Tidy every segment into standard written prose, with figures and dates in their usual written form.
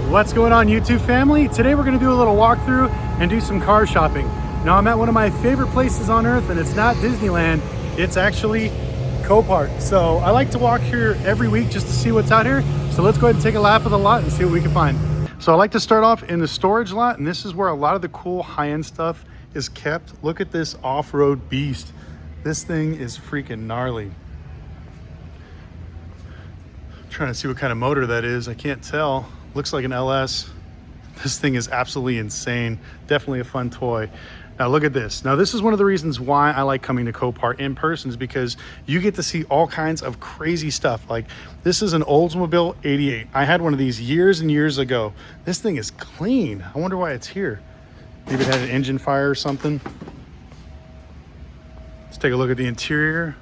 What's going on, YouTube family? Today we're going to do a little walkthrough and do some car shopping. Now I'm at one of my favorite places on earth, and it's not Disneyland, it's actually Copart. So I like to walk here every week just to see what's out here. So let's go ahead and take a lap of the lot and see what we can find. So I like to start off in the storage lot, and this is where a lot of the cool high-end stuff is kept. Look at this off-road beast. This thing is freaking gnarly. I'm trying to see what kind of motor that is. I can't tell. Looks like an LS. This thing is absolutely insane. Definitely a fun toy. Now look at this. Now this is one of the reasons why I like coming to Copart in person, is because you get to see all kinds of crazy stuff. Like this is an Oldsmobile 88. I had one of these years and years ago. This thing is clean. I wonder why it's here. Maybe it had an engine fire or something. Let's take a look at the interior.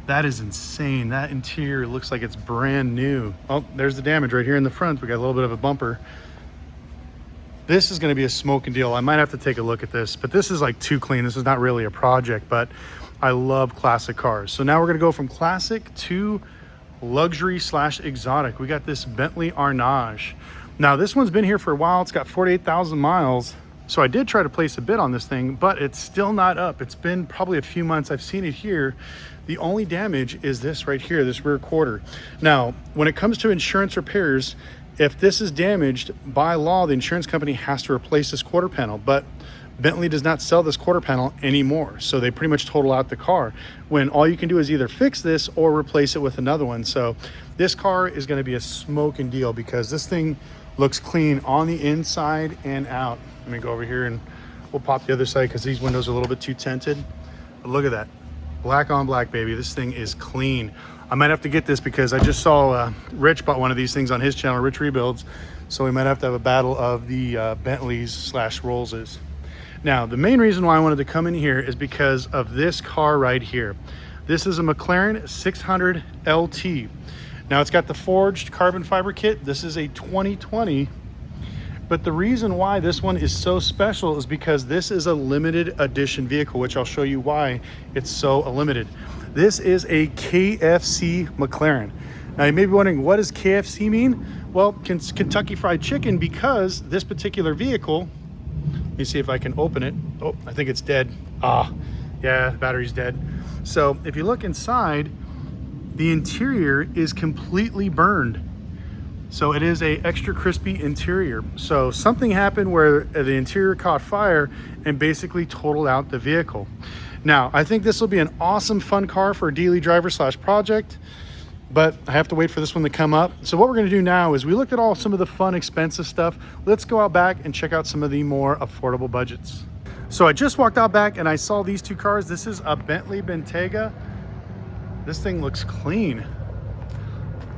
That is insane. That interior looks like it's brand new. Oh, there's the damage right here in the front. We got a little bit of a bumper. This is going to be a smoking deal. I might have to take a look at this, but this is like too clean. This is not really a project, but I love classic cars. So now we're going to go from classic to luxury / exotic. We got this Bentley Arnage. Now this one's been here for a while. It's got 48,000 miles. So I did try to place a bid on this thing, but it's still not up. It's been probably a few months. I've seen it here. The only damage is this right here, this rear quarter. Now, when it comes to insurance repairs, if this is damaged, by law, the insurance company has to replace this quarter panel, but Bentley does not sell this quarter panel anymore. So they pretty much total out the car, when all you can do is either fix this or replace it with another one. So this car is gonna be a smoking deal because this thing looks clean on the inside and out. Let me go over here and we'll pop the other side because these windows are a little bit too tinted. But look at that. Black on black, baby. This thing is clean. I might have to get this because I just saw Rich bought one of these things on his channel, Rich Rebuilds. So we might have to have a battle of the Bentleys / Rollses. Now, the main reason why I wanted to come in here is because of this car right here. This is a McLaren 600 LT. Now it's got the forged carbon fiber kit. This is a 2020. But the reason why this one is so special is because this is a limited edition vehicle, which I'll show you why it's so limited. This is a KFC McLaren. Now you may be wondering, what does KFC mean? Well, Kentucky Fried Chicken, because this particular vehicle, let me see if I can open it. Oh, I think it's dead. Ah, yeah, the battery's dead. So if you look inside, the interior is completely burned. So it is a extra crispy interior. So something happened where the interior caught fire and basically totaled out the vehicle. Now, I think this will be an awesome, fun car for a daily driver / project, but I have to wait for this one to come up. So what we're gonna do now is we looked at some of the fun, expensive stuff. Let's go out back and check out some of the more affordable budgets. So I just walked out back and I saw these two cars. This is a Bentley Bentayga. This thing looks clean.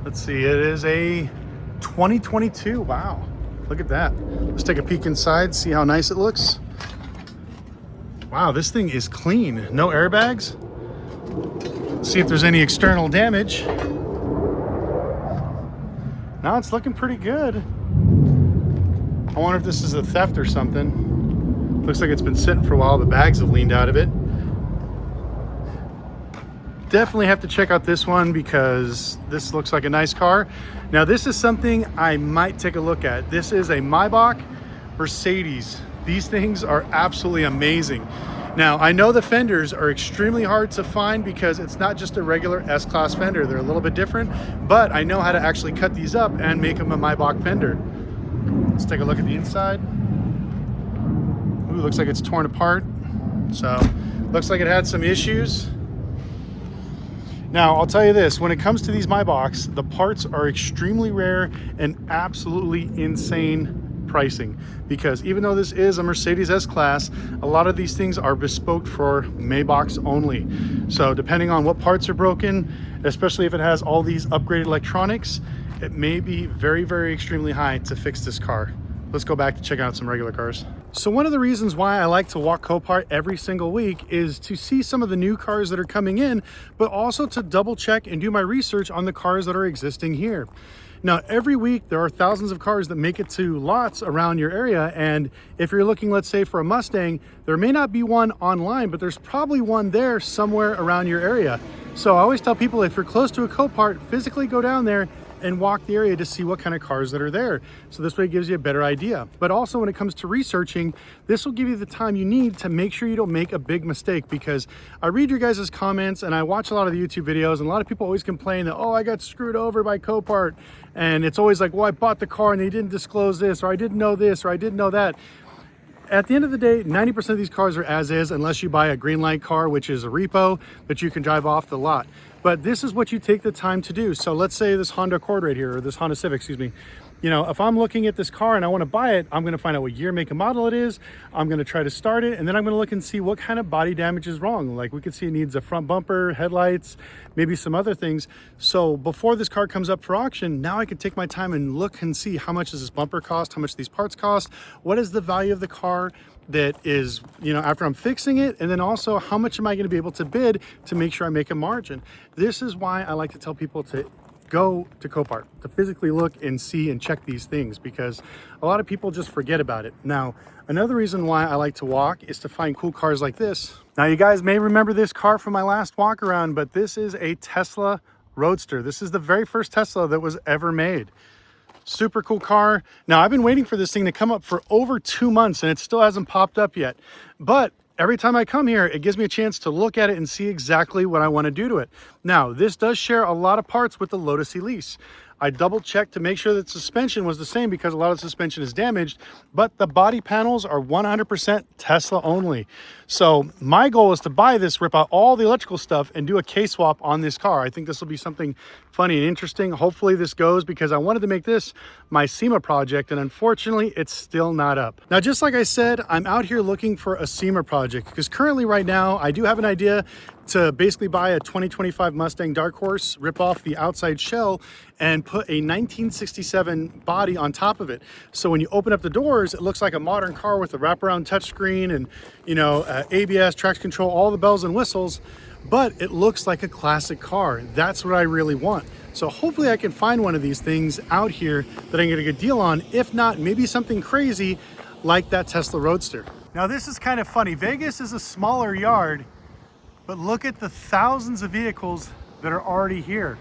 Let's see, it is a 2022. Wow, look at that. Let's take a peek inside, see how nice it looks. Wow, this thing is clean. No airbags. Let's see if there's any external damage. Now it's looking pretty good. I wonder if this is a theft or something. Looks like it's been sitting for a while. The bags have leaned out of it. Definitely have to check out this one because this looks like a nice car. Now this is something I might take a look at. This is a Maybach Mercedes. These things are absolutely amazing. Now I know the fenders are extremely hard to find because it's not just a regular S-Class fender. They're a little bit different, but I know how to actually cut these up and make them a Maybach fender. Let's take a look at the inside. Ooh, looks like it's torn apart. So looks like it had some issues. Now, I'll tell you this, when it comes to these Maybachs, the parts are extremely rare and absolutely insane pricing, because even though this is a Mercedes S-Class, a lot of these things are bespoke for Maybachs only. So depending on what parts are broken, especially if it has all these upgraded electronics, it may be very, very extremely high to fix this car. Let's go back to check out some regular cars. So one of the reasons why I like to walk Copart every single week is to see some of the new cars that are coming in, but also to double check and do my research on the cars that are existing here. Now, every week there are thousands of cars that make it to lots around your area. And if you're looking, let's say for a Mustang, there may not be one online, but there's probably one there somewhere around your area. So I always tell people, if you're close to a Copart, physically go down there and walk the area to see what kind of cars that are there. So this way it gives you a better idea. But also when it comes to researching, this will give you the time you need to make sure you don't make a big mistake, because I read your guys' comments and I watch a lot of the YouTube videos, and a lot of people always complain that, oh, I got screwed over by Copart. And it's always like, well, I bought the car and they didn't disclose this, or I didn't know this, or I didn't know that. At the end of the day, 90% of these cars are as is, unless you buy a green light car, which is a repo that you can drive off the lot. But this is what you take the time to do. So let's say this Honda Accord right here, or this Honda Civic, excuse me. You know, if I'm looking at this car and I want to buy it, I'm going to find out what year, make, and model it is. I'm going to try to start it, and then I'm going to look and see what kind of body damage is wrong. Like we could see it needs a front bumper, headlights, maybe some other things. So before this car comes up for auction, now I can take my time and look and see how much does this bumper cost, how much these parts cost, what is the value of the car that is, you know, after I'm fixing it, and then also how much am I going to be able to bid to make sure I make a margin. This is why I like to tell people to go to Copart, to physically look and see and check these things, because a lot of people just forget about it. Now, another reason why I like to walk is to find cool cars like this. Now, you guys may remember this car from my last walk around, but this is a Tesla Roadster. This is the very first Tesla that was ever made. Super cool car. Now, I've been waiting for this thing to come up for over 2 months and it still hasn't popped up yet. But every time I come here, it gives me a chance to look at it and see exactly what I want to do to it. Now, this does share a lot of parts with the Lotus Elise. I double checked to make sure that suspension was the same, because a lot of suspension is damaged, but the body panels are 100% Tesla only. So my goal is to buy this, rip out all the electrical stuff, and do a case swap on this car. I think this will be something funny and interesting. Hopefully this goes, because I wanted to make this my SEMA project, and unfortunately it's still not up. Now, just like I said, I'm out here looking for a SEMA project, because currently right now I do have an idea to basically buy a 2025 Mustang Dark Horse, rip off the outside shell, and put a 1967 body on top of it. So when you open up the doors, it looks like a modern car with a wraparound touchscreen and, you know, ABS, traction control, all the bells and whistles, but it looks like a classic car. That's what I really want. So hopefully I can find one of these things out here that I can get a good deal on. If not, maybe something crazy like that Tesla Roadster. Now, this is kind of funny. Vegas is a smaller yard, but look at the thousands of vehicles that are already here.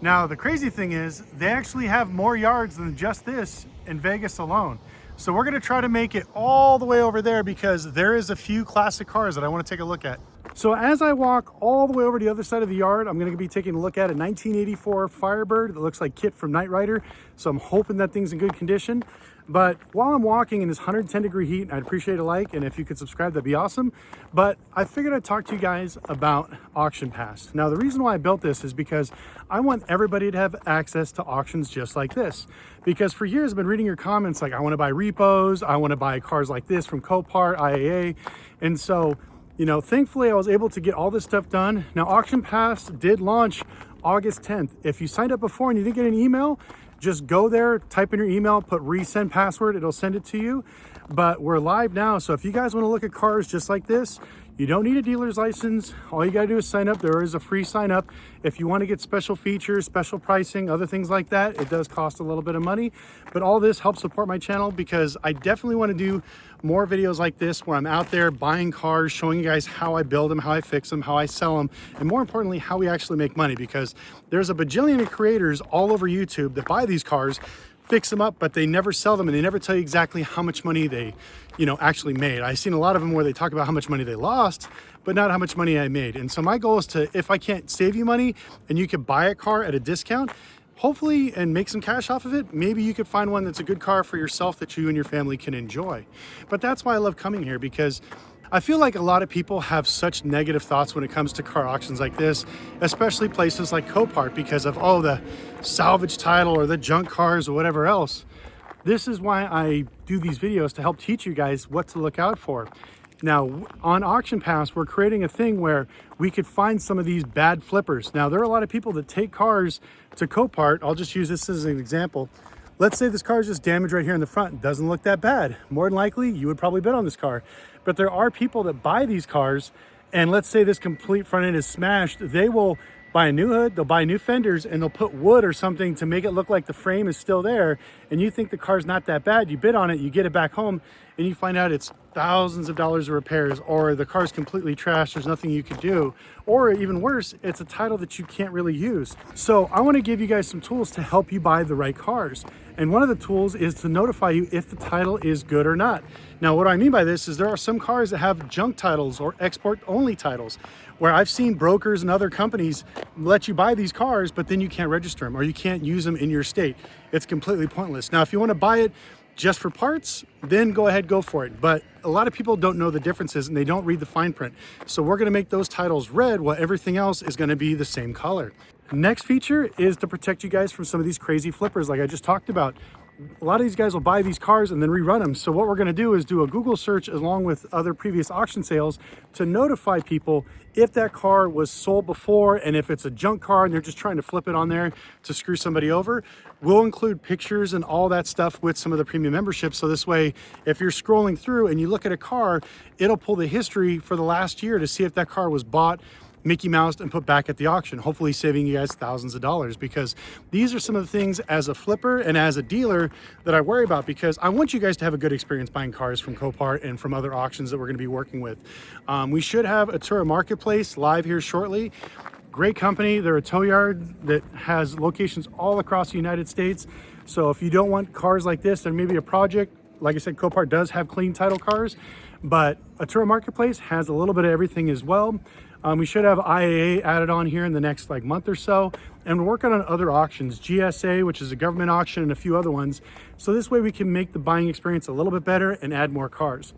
Now, the crazy thing is they actually have more yards than just this in Vegas alone. So we're gonna try to make it all the way over there, because there is a few classic cars that I wanna take a look at. So as I walk all the way over to the other side of the yard, I'm gonna be taking a look at a 1984 Firebird that looks like Kit from Knight Rider. So I'm hoping that thing's in good condition. But while I'm walking in this 110-degree heat, I'd appreciate a like, and if you could subscribe, that'd be awesome. But I figured I'd talk to you guys about Auction Pass. Now, the reason why I built this is because I want everybody to have access to auctions just like this. Because for years I've been reading your comments like, I want to buy repos, I want to buy cars like this from Copart, IAA. And so, you know, thankfully I was able to get all this stuff done. Now, Auction Pass did launch August 10th. If you signed up before and you didn't get an email, just go there, type in your email, put resend password, it'll send it to you. But we're live now, so if you guys want to look at cars just like this, you don't need a dealer's license. All you gotta do is sign up. There is a free sign up. If you want to get special features, special pricing, other things like that, it does cost a little bit of money. But all this helps support my channel, because I definitely want to do more videos like this where I'm out there buying cars, showing you guys how I build them, how I fix them, how I sell them, and more importantly, how we actually make money. Because there's a bajillion of creators all over YouTube that buy these cars, fix them up, but they never sell them, and they never tell you exactly how much money they, you know, actually made. I've seen a lot of them where they talk about how much money they lost, but not how much money I made. And so my goal is to, if I can't save you money and you could buy a car at a discount, hopefully, and make some cash off of it, maybe you could find one that's a good car for yourself that you and your family can enjoy. But that's why I love coming here, because I feel like a lot of people have such negative thoughts when it comes to car auctions like this, especially places like Copart, because of, oh, the salvage title or the junk cars or whatever else. This is why I do these videos, to help teach you guys what to look out for. Now, on Auction Pass, we're creating a thing where we could find some of these bad flippers. Now, there are a lot of people that take cars to Copart. I'll just use this as an example. Let's say this car is just damaged right here in the front. It doesn't look that bad. More than likely, you would probably bid on this car. But there are people that buy these cars, and let's say this complete front end is smashed. They will buy a new hood, they'll buy new fenders, and they'll put wood or something to make it look like the frame is still there. And you think the car's not that bad. You bid on it, you get it back home, and you find out it's thousands of dollars of repairs, or the car's completely trashed, there's nothing you could do, or even worse, it's a title that you can't really use. So I want to give you guys some tools to help you buy the right cars. And one of the tools is to notify you if the title is good or not. Now, what I mean by this is there are some cars that have junk titles or export only titles, where I've seen brokers and other companies let you buy these cars, but then you can't register them or you can't use them in your state. It's completely pointless. Now, if you want to buy it just for parts, then go ahead, go for it. But a lot of people don't know the differences and they don't read the fine print. So we're going to make those titles red while everything else is going to be the same color. Next feature is to protect you guys from some of these crazy flippers like I just talked about. A lot of these guys will buy these cars and then rerun them. So what we're going to do is do a Google search along with other previous auction sales to notify people if that car was sold before, and if it's a junk car and they're just trying to flip it on there to screw somebody over. We'll include pictures and all that stuff with some of the premium memberships. So this way, if you're scrolling through and you look at a car, it'll pull the history for the last year to see if that car was bought, Mickey Mouse, and put back at the auction, hopefully saving you guys thousands of dollars, because these are some of the things as a flipper and as a dealer that I worry about, because I want you guys to have a good experience buying cars from Copart and from other auctions that we're going to be working with. We should have a Tura Marketplace live here shortly. Great company. They're a tow yard that has locations all across the United States. So if you don't want cars like this, there may be a project. Like I said, Copart does have clean title cars, but a Tura Marketplace has a little bit of everything as well. We should have IAA added on here in the next month or so, and we're working on other auctions, GSA, which is a government auction, and a few other ones. So this way we can make the buying experience a little bit better and add more cars.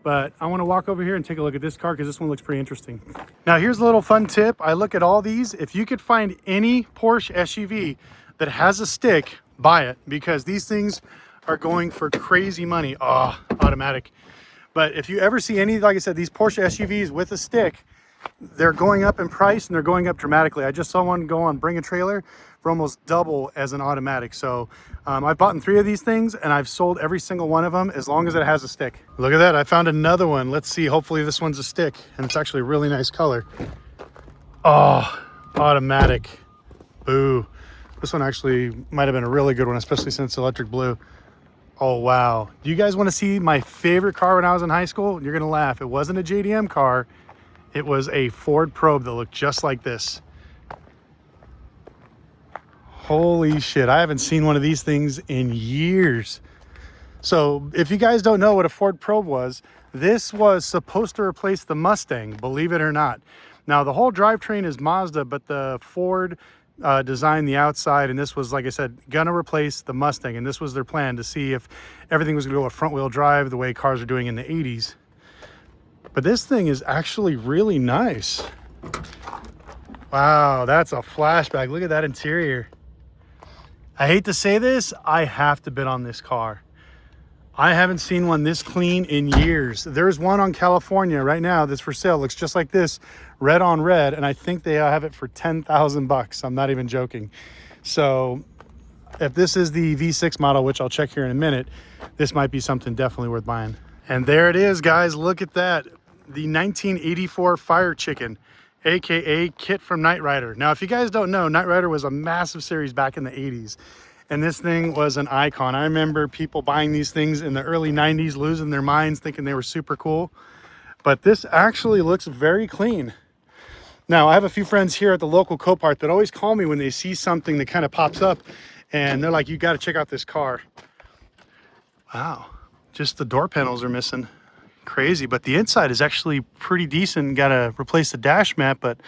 But I want to walk over here and take a look at this car because this one looks pretty interesting. Now here's a little fun tip. I look at all these. If you could find any Porsche SUV that has a stick, buy it, because these things are going for crazy money. Oh, automatic. But if you ever see any, like I said, these Porsche SUVs with a stick, they're going up in price and they're going up dramatically. I just saw one go on Bring a Trailer for almost double as an automatic. So I've bought 3 of these things and I've sold every single one of them as long as it has a stick. Look at that. I found another one. Let's see. Hopefully this one's a stick, and it's actually a really nice color. Oh, automatic. Boo. This one actually might have been a really good one, especially since it's electric blue. Oh, wow. Do you guys want to see my favorite car when I was in high school? You're going to laugh. It wasn't a JDM car. It was a Ford Probe that looked just like this. Holy shit, I haven't seen one of these things in years. So if you guys don't know what a Ford Probe was, this was supposed to replace the Mustang, believe it or not. Now the whole drivetrain is Mazda, but the Ford designed the outside, and this was, like I said, gonna replace the Mustang, and this was their plan to see if everything was gonna go a front wheel drive the way cars are doing in the 80s. But this thing is actually really nice. Wow, that's a flashback. Look at that interior. I hate to say this, I have to bid on this car. I haven't seen one this clean in years. There's one on California right now that's for sale. Looks just like this, red on red, and I think they have it for 10,000 bucks. I'm not even joking. So if this is the V6 model, which I'll check here in a minute, this might be something definitely worth buying. And there it is, guys. Look at that. The 1984 Fire Chicken, aka Kit from Knight Rider. Now, if you guys don't know, Knight Rider was a massive series back in the 80s, and this thing was an icon. I remember people buying these things in the early 90s, losing their minds, thinking they were super cool. But this actually looks very clean. Now, I have a few friends here at the local Copart that always call me when they see something that kind of pops up, and they're like, you got to check out this car. Wow, just the door panels are missing. Crazy, but the inside is actually pretty decent. Got to replace the dash mat, but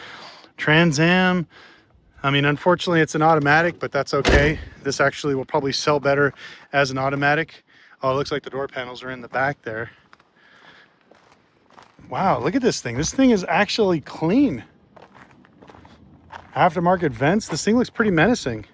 Trans Am, I mean, unfortunately it's an automatic, but that's okay. This actually will probably sell better as an automatic. Oh, it looks like the door panels are in the back there. Wow, look at this thing. This thing is actually clean. Aftermarket vents. This thing looks pretty menacing.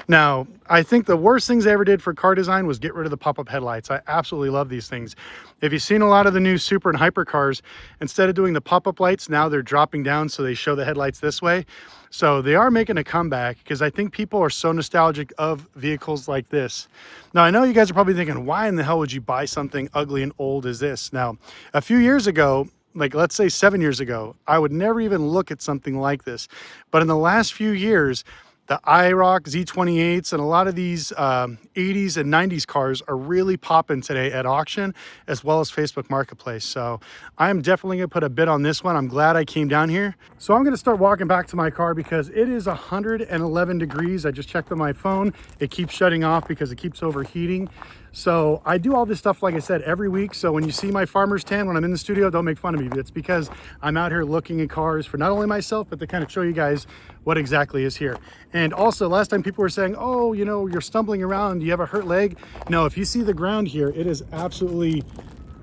Now, I think the worst things they ever did for car design was get rid of the pop-up headlights. I absolutely love these things. If you've seen a lot of the new super and hyper cars, instead of doing the pop-up lights, now they're dropping down so they show the headlights this way. So they are making a comeback because I think people are so nostalgic of vehicles like this. Now, I know you guys are probably thinking, why in the hell would you buy something ugly and old as this? Now, a few years ago, like let's say 7 years ago, I would never even look at something like this. But in the last few years, The IROC Z28s and a lot of these 80s and 90s cars are really popping today at auction, as well as Facebook Marketplace. So I'm definitely gonna put a bid on this one. I'm glad I came down here. So I'm gonna start walking back to my car because it is 111 degrees. I just checked on my phone. It keeps shutting off because it keeps overheating. So I do all this stuff, like I said, every week. So when you see my farmer's tan when I'm in the studio, don't make fun of me. It's because I'm out here looking at cars for not only myself, but to kind of show you guys what exactly is here. And also, last time people were saying, oh, you know, you're stumbling around, you have a hurt leg. No, if you see the ground here, it is absolutely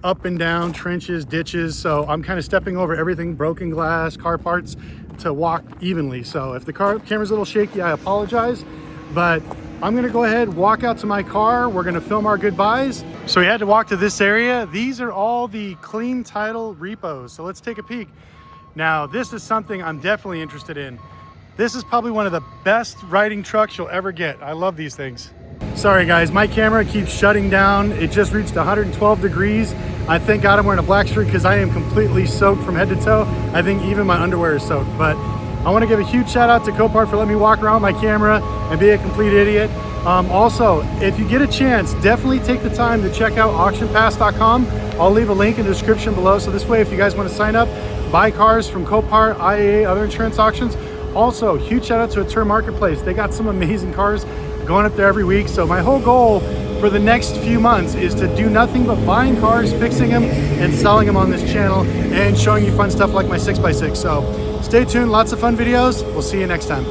up and down, trenches, ditches. So I'm kind of stepping over everything, broken glass, car parts, to walk evenly. So if the camera's a little shaky, I apologize, but I'm gonna go ahead, walk out to my car. We're gonna film our goodbyes. So we had to walk to this area. These are all the clean title repos. So let's take a peek. Now, this is something I'm definitely interested in. This is probably one of the best riding trucks you'll ever get. I love these things. Sorry guys, my camera keeps shutting down. It just reached 112 degrees. I thank God I'm wearing a black shirt because I am completely soaked from head to toe. I think even my underwear is soaked, but I want to give a huge shout out to Copart for letting me walk around my camera and be a complete idiot. Also, if you get a chance, definitely take the time to check out auctionpass.com. I'll leave a link in the description below. So this way, if you guys want to sign up, buy cars from Copart, IAA, other insurance auctions. Also, huge shout out to Tour Marketplace. They got some amazing cars going up there every week. So my whole goal for the next few months is to do nothing but buying cars, fixing them, and selling them on this channel and showing you fun stuff like my 6x6. So stay tuned, lots of fun videos. We'll see you next time.